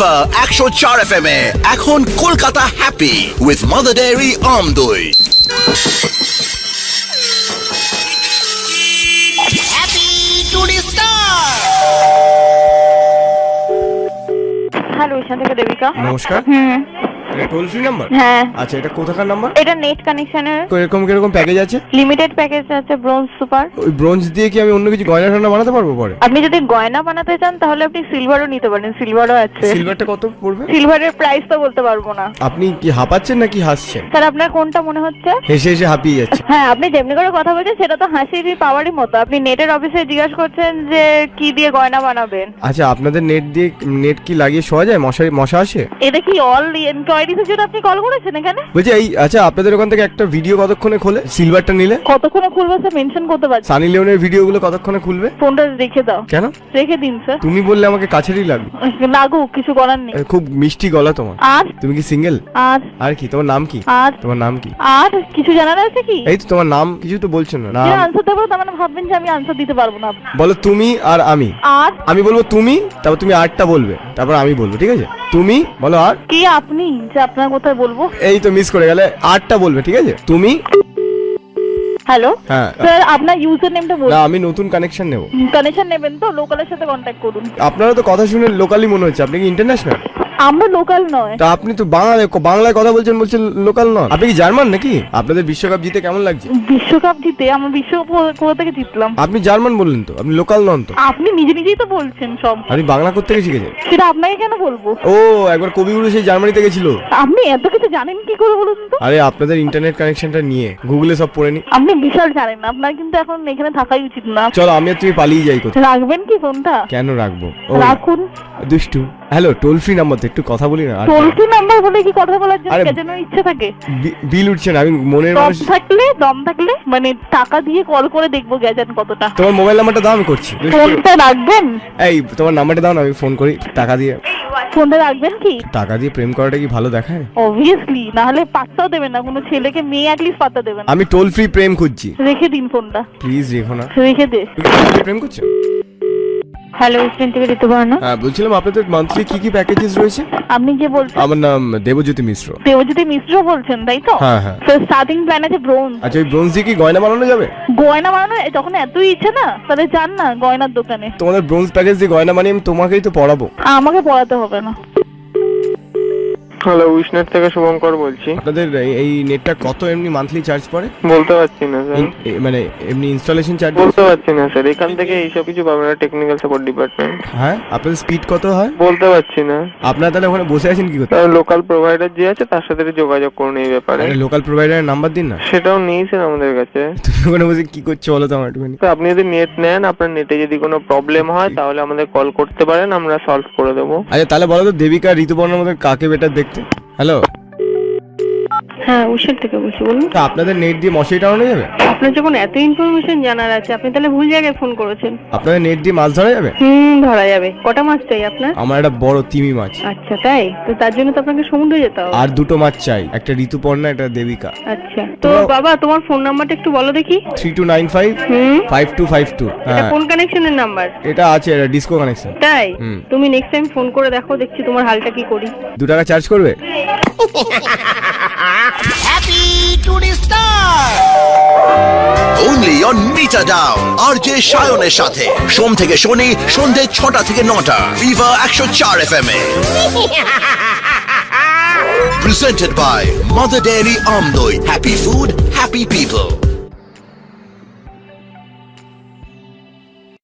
Fever 104 FM এ এখন Kolkata happy with Mother Dairy আমদই। হ্যালো, এখান থেকে দেবিকা। নমস্কার। এটা টোল ফ্রি নাম্বার? হ্যাঁ। আচ্ছা, এটা কোথাকার নাম্বার? এটা নেট কানেকশনের। কিরকম প্যাকেজ আছে? লিমিটেড প্যাকেজ আছে, ব্রোঞ্জ সুপার। ওই ব্রোঞ্জ দিয়ে কি আমি অন্য কিছু গয়না টয়না বানাতে পারবো পরে? আপনি যদি গয়না বানাতে চান তাহলে আপনি সিলভারও নিতে পারেন, সিলভারও আছে। সিলভারটা কত পড়বে? সিলভারের প্রাইস তো বলতে পারবো না। আপনি কি হাঁপাচ্ছেন নাকি হাসছেন? স্যার, আপনার কোনটা মনে হচ্ছে? হেসে হেসে হাঁপিয়ে যাচ্ছে। হ্যাঁ, আপনি যেমনি করে কথা বলছেন সেটা তো হাসিরই পাওয়ারই মতো। আপনি নেটের অফিসে জিজ্ঞাসা করছেন যে কি দিয়ে গয়না বানাবেন। আচ্ছা, আপনাদের নেট কি লাগিয়ে শোয়া যায়? মশা আসে? এটা কি অল এনকোয়ারিজের জন্য আপনি কল করেছেন এখানে? বলছি আচ্ছা, আপনাদের ওখান থেকে একটা ভিডিও কতক্ষণে খোলে সিলভারটা নিলে? কতক্ষণে খুলবে স্যার মেনশন করতে পারছি? সানি লিওনের ভিডিওগুলো কতক্ষণে খুলবে? ফোনটা রেখে দাও। কেন রেখে দিন স্যার। তুমি বললে আমাকে কাছেরই লাগবে। লাগুক, কিছু করার নেই। খুব মিষ্টি গলা তোমার। আর তুমি কি সিঙ্গেল? আর কি তোমার নাম কি? তোমার নাম কি? আর কিছু জানার আছে কি? এই তো তোমার নাম, কিছু তো বলছো না। যে আনসার দেবো তার মানে ভাববেন যে আমি আনসার দিতে পারবো না। বলো তুমি আর আমি। আর আমি বলবো তুমি, তারপর তুমি আরটা বলবে, তারপর আমি বলবো, ঠিক আছে? তুমি বলো আর। কি আপনি যে আপনার কোথায় বলবো? এই তো মিস করে গেলে, আরটা বলবে, ঠিক আছে? তুমি। হ্যালো হ্যাঁ স্যার, আপনার ইউজার নেমটা বলুন। না, আমি নতুন কানেকশন নেব। কানেকশন নেবেন তো লোকালের সাথে কন্ট্যাক্ট করুন। আপনারা তো কথা শুনে লোকালি মনে হচ্ছে, আপনি কি ইন্টারন্যাশনাল? আমরা লোকাল নয়। তা আপনি তো বাংলায় কথা বলছেন লোকাল নয়। আপনি কি জার্মান নাকি? আপনাদের বিশ্বকাপ জিতে কেমন লাগছে? বিশ্বকাপ জিতে আমরা বিশ্বকাপ কোথা থেকে জিতলাম? আপনি জার্মান বললেন তো, আপনি লোকাল নন তো। আপনি নিজেই তো বলছেন সব। আপনি বাংলা কোত্থেকে শিখেছেন? সেটা আপনাকে কেন বলবো? ও, একবার কবিগুরু সেই জার্মানিতে গেছিল। আপনি এত কিছু জানেন কি করে বলুন তো? আরে আপনাদের ইন্টারনেট কানেকশনটা নিয়ে গুগলে সব পড়ে নি। আপনি বিশাল জানেন, আপনার কিন্তু এখন এখানে থাকাই উচিত না। চলো, আমি আর তুমি পালিয়ে যাই কোথাও। রাখবেন কি ফোনটা? কেন রাখবো? রাখুন। দুষ্টু। হ্যালো, টোল ফ্রি নাম্বার তো, একটু কথা বলি না। টোল ফ্রি নাম্বার বলে কি কথা বলার জন্য আরে, কেন ইচ্ছে থাকে? বিল উঠছে না, আমি মনের দম মানুষ। থাকলে মানে টাকা দিয়ে কল করে দেখবো গেছেন কতটা। তোমার মোবাইল নাম্বারটা দাও, আমি করছি। ফোনটা রাখবেন? এই তোমার নাম্বারটা দাও না, আমি ফোন করি। টাকা দিয়ে। ফোনটা রাখবেন কি? টাকা দিয়ে প্রেম করাটা কি ভালো দেখায়? অবভিয়াসলি, না হলে পাত্তাও দেবেন না, কোনো ছেলেকে মেয়ে অ্যাটলিস্ট পাত্তা দেবেন না। আমি টোল ফ্রি প্রেম খুঁজছি। রেখে দিন ফোনটা। প্লিজ রেখো না। রেখে দে। তুমি প্রেম করছো? হ্যালো, স্টুডেন্ট থেকে ঋতুপর্ণা। হ্যাঁ, বলছিলাম আপনাদের মান্থলি কি প্যাকেজেস রয়েছে? আপনি কে বলছেন? আমার নাম দেবজ্যোতি মিশ্র। দেবজ্যোতি মিশ্র বলছেন, তাই তো? হ্যাঁ হ্যাঁ। তো স্টার্টিং প্ল্যান আছে ব্রোঞ্জ। আচ্ছা, ওই ব্রোঞ্জ দিয়ে কি গয়না বানানো যাবে? গয়না বানানো যখন এতই ইচ্ছে না, তাহলে যান না গয়নার দোকানে। তোমাদের ব্রোঞ্জ প্যাকেজ দিয়ে গয়না বানিয়ে আমি তোমাকেই তো পড়াবো। আমাকে পড়াতে হবে না। হ্যালো, উইশনেট থেকে শুভঙ্কর বলছি। আপনাদের এই নেটটা কত এমনি মান্থলি চার্জ পড়ে? বলতে পারছি না স্যার। মানে এমনি ইনস্টলেশন চার্জ? বলতে পারছি না স্যার, এখান থেকে এইসব কিছু পাবেন না, টেকনিক্যাল সাপোর্ট ডিপার্টমেন্ট। হ্যাঁ, আপনাদের স্পিড কত হয়? বলতে পারছি না। আপনারা তাহলে ওখানে বসে আছেন কি করতে? লোকাল প্রোভাইডার যে আছে তার সাথে যোগাযোগ করুন এই ব্যাপারে। লোকাল প্রোভাইডারের নাম্বার দিন না। সেটাও নেই স্যার আমাদের কাছে। তুমি ওখানে বসে কি করছো বলো তো আমার একটুখানি। তো আপনি যদি নেট নেন, আপনার নেটে যদি কোনো প্রবলেম হয় তাহলে আমাদের কল করতে পারেন, আমরা সলভ করে দেবো। আচ্ছা, তাহলে বলো তো দেবিকা ঋতুপর্ণার মধ্যে কাকে বেটার দেখতে? হ্যালো। হ্যাঁ, উইশনেট থেকে বলছি, বলুন। তা আপনাদের নেট দিয়ে মশারি টাঙানো যাবে? আপনার যখন এত ইনফরমেশন জানার আছে, আপনি তাহলে ভুল জায়গায় ফোন করেছেন। আপনাদের নেট দিয়ে মাছ ধরা যাবে? ধরা যাবে। কটা মাছ চাই আপনার? আমার একটা বড় তিমি মাছ। আচ্ছা, তাই তো তার জন্য তো আপনাকে সমুদ্রে যেতে হবে। আর দুটো মাছ চাই, একটা ঋতুপর্ণা, একটা দেবিকা। আচ্ছা, তো বাবা তোমার ফোন নাম্বারটা একটু বলো দেখি। 3295 5252। এটা হ্যাঁ, কোন কানেকশনের নাম্বার? এটা আছে, এটা ডিসকো কানেকশন। তাই? তুমি নেক্সট টাইম ফোন করে দেখো, দেখছি তোমার হালটা কি করি। 2 টাকা চার্জ করবে? Happy today star only on Meter Down RJ সায়নের সাথে সোম থেকে শনি সন্ধ্যে 6টা থেকে 9টা ফিভার 104 FM এ presented by Mother Dairy Amdoi. Happy food, happy people.